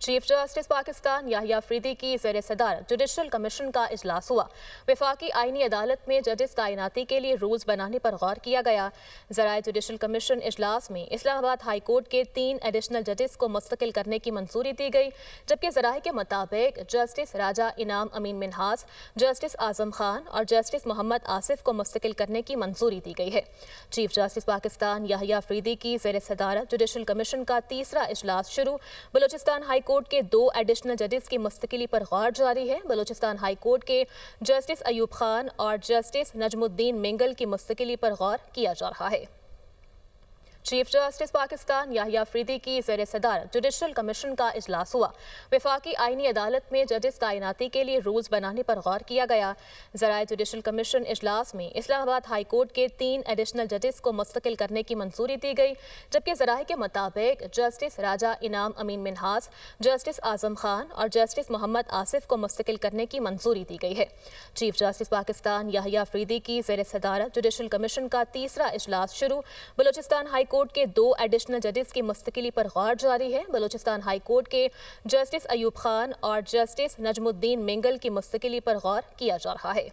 Chief justice Pakistan یحییٰ افریدی کی زیر صدارت جوڈیشل کمیشن کا اجلاس ہوا۔ وفاقی آئینی عدالت میں ججز تعیناتی کے لیے رولز بنانے پر غور کیا گیا۔ ذرائع جوڈیشل کمیشن اجلاس میں اسلام آباد ہائی کورٹ کے 3 ایڈیشنل ججز کو مستقل کرنے کی منظوری دی گئی، جبکہ ذرائع کے مطابق جسٹس راجہ انعام امین منہاس، جسٹس اعظم خان اور جسٹس محمد آصف کو مستقل کرنے کی منظوری دی گئی ہے۔ چیف جسٹس پاکستان یحییٰ افریدی کی زیر صدارت جوڈیشل کمیشن کا تیسرا اجلاس شروع۔ بلوچستان ہائی کورٹ کے 2 ایڈیشنل ججز کی مستقلی پر غور جاری ہے۔ بلوچستان ہائی کورٹ کے جسٹس ایوب خان اور جسٹس نجم الدین منگل کی مستقلی پر غور کیا جا رہا ہے۔ چیف جسٹس پاکستان یحییٰ افریدی کی زیر صدارت جوڈیشل کمیشن کا اجلاس ہوا۔ وفاقی آئینی عدالت میں ججز تعیناتی کے لیے رولز بنانے پر غور کیا گیا۔ ذرائع جوڈیشل کمیشن اجلاس میں اسلام آباد ہائی کورٹ کے 3 ایڈیشنل ججز کو مستقل کرنے کی منظوری دی گئی، جبکہ ذرائع کے مطابق جسٹس راجہ انعام امین منہاس، جسٹس اعظم خان اور جسٹس محمد آصف کو مستقل کرنے کی منظوری دی گئی ہے۔ چیف جسٹس پاکستان یحییٰ افریدی کی زیر صدارت جوڈیشل کمیشن کا تیسرا اجلاس شروع۔ بلوچستان ہائی کورٹ کے 2 ایڈیشنل ججز کی مستقلی پر غور جاری ہے۔ بلوچستان ہائی کورٹ کے جسٹس ایوب خان اور جسٹس نجم الدین منگل کی مستقلی پر غور کیا جا رہا ہے۔